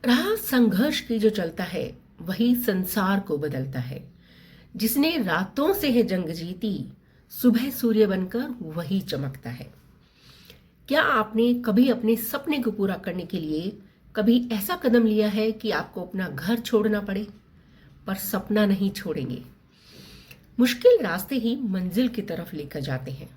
राह संघर्ष की जो चलता है वही संसार को बदलता है। जिसने रातों से है जंग जीती, सुबह सूर्य बनकर वही चमकता है। क्या आपने कभी अपने सपने को पूरा करने के लिए कभी ऐसा कदम लिया है कि आपको अपना घर छोड़ना पड़े, पर सपना नहीं छोड़ेंगे? मुश्किल रास्ते ही मंजिल की तरफ लेकर जाते हैं।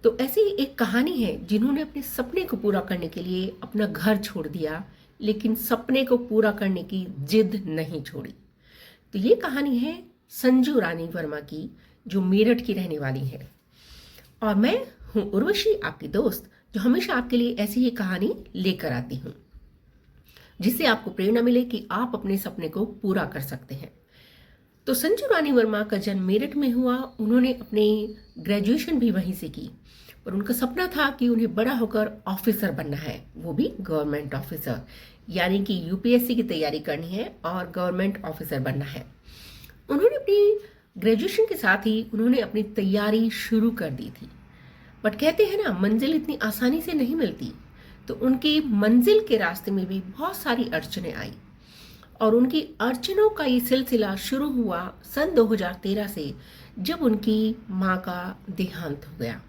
तो ऐसी एक कहानी है जिन्होंने अपने सपने को पूरा करने के लिए अपना घर छोड़ दिया, लेकिन सपने को पूरा करने की जिद नहीं छोड़ी। तो ये कहानी है संजू रानी वर्मा की, जो मेरठ की रहने वाली है। और मैं हूं उर्वशी, आपकी दोस्त, जो हमेशा आपके लिए ऐसी ही कहानी लेकर आती हूं, जिससे आपको प्रेरणा मिले कि आप अपने सपने को पूरा कर सकते हैं। तो संजू रानी वर्मा का जन्म मेरठ में हुआ। उन्होंने अपनी ग्रेजुएशन भी वहीं से की, पर उनका सपना था कि उन्हें बड़ा होकर ऑफिसर बनना है, वो भी गवर्नमेंट ऑफिसर, यानी कि यूपीएससी की तैयारी करनी है और गवर्नमेंट ऑफिसर बनना है। उन्होंने अपनी ग्रेजुएशन के साथ ही उन्होंने अपनी तैयारी शुरू कर दी थी। बट कहते हैं ना, मंजिल इतनी आसानी से नहीं मिलती। तो उनकी मंजिल के रास्ते में भी बहुत सारी अड़चनें आई, और उनकी अड़चनों का ये सिलसिला शुरू हुआ सन 2013 से, जब उनकी माँ का देहांत हो गया।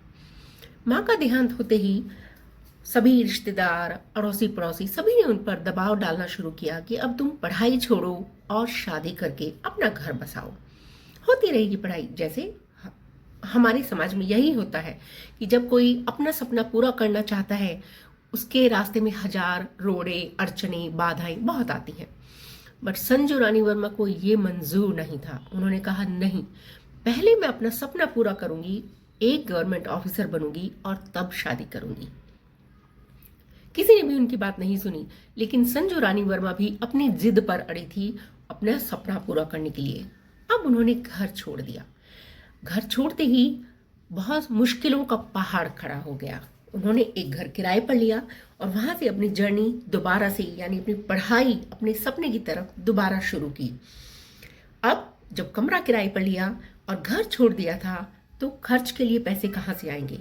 माँ का देहांत होते ही सभी रिश्तेदार, अड़ोसी पड़ोसी सभी ने उन पर दबाव डालना शुरू किया कि अब तुम पढ़ाई छोड़ो और शादी करके अपना घर बसाओ। होती रहेगी पढ़ाई, जैसे हमारे समाज में यही होता है कि जब कोई अपना सपना पूरा करना चाहता है, उसके रास्ते में हजार रोड़े, अड़चने, बाधाएं बहुत आती हैं। बट संजू रानी वर्मा को ये मंजूर नहीं था। उन्होंने कहा, नहीं, पहले मैं अपना सपना पूरा करूंगी, एक गवर्नमेंट ऑफिसर बनूंगी और तब शादी करूंगी। किसी ने भी उनकी बात नहीं सुनी, लेकिन संजू रानी वर्मा भी अपनी जिद पर अड़ी थी अपना सपना पूरा करने के लिए। अब उन्होंने घर छोड़ दिया। घर छोड़ते ही बहुत मुश्किलों का पहाड़ खड़ा हो गया। उन्होंने एक घर किराए पर लिया और वहां से अपनी जर्नी दोबारा से, यानी अपनी पढ़ाई, अपने सपने की तरफ दोबारा शुरू की। अब जब कमरा किराए पर लिया और घर छोड़ दिया था, तो खर्च के लिए पैसे कहाँ से आएंगे?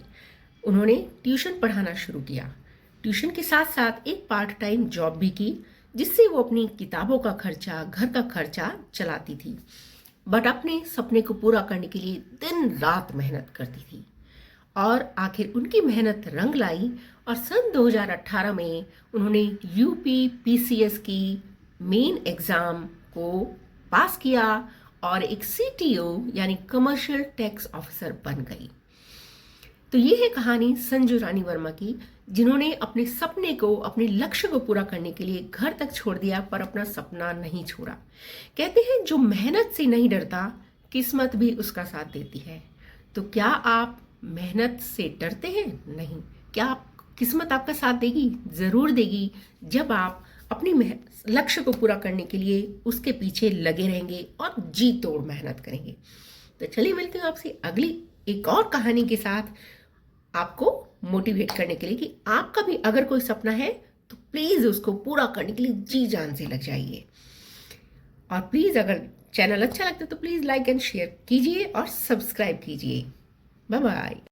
उन्होंने ट्यूशन पढ़ाना शुरू किया। ट्यूशन के साथ साथ एक पार्ट टाइम जॉब भी की, जिससे वो अपनी किताबों का खर्चा, घर का खर्चा चलाती थी। बट अपने सपने को पूरा करने के लिए दिन रात मेहनत करती थी, और आखिर उनकी मेहनत रंग लाई और सन 2018 में उन्होंने यूपी पीसीएस की मेन एग्जाम को पास किया और एक सीटीओ यानी कमर्शियल टैक्स ऑफिसर बन गई। तो ये है कहानी संजू रानी वर्मा की, जिन्होंने अपने सपने को, अपने लक्ष्य को पूरा करने के लिए घर तक छोड़ दिया, पर अपना सपना नहीं छोड़ा। कहते हैं, जो मेहनत से नहीं डरता, किस्मत भी उसका साथ देती है। तो क्या आप मेहनत से डरते हैं? नहीं। क्या किस्मत आपका साथ देगी? जरूर देगी, जब आप अपनी लक्ष्य को पूरा करने के लिए उसके पीछे लगे रहेंगे और जी तोड़ मेहनत करेंगे। तो चलिए मिलते हैं आपसे अगली एक और कहानी के साथ, आपको मोटिवेट करने के लिए कि आपका भी अगर कोई सपना है तो प्लीज उसको पूरा करने के लिए जी जान से लग जाइए। और प्लीज अगर चैनल अच्छा लगता है तो प्लीज लाइक एंड शेयर कीजिए और सब्सक्राइब कीजिए। Bye bye.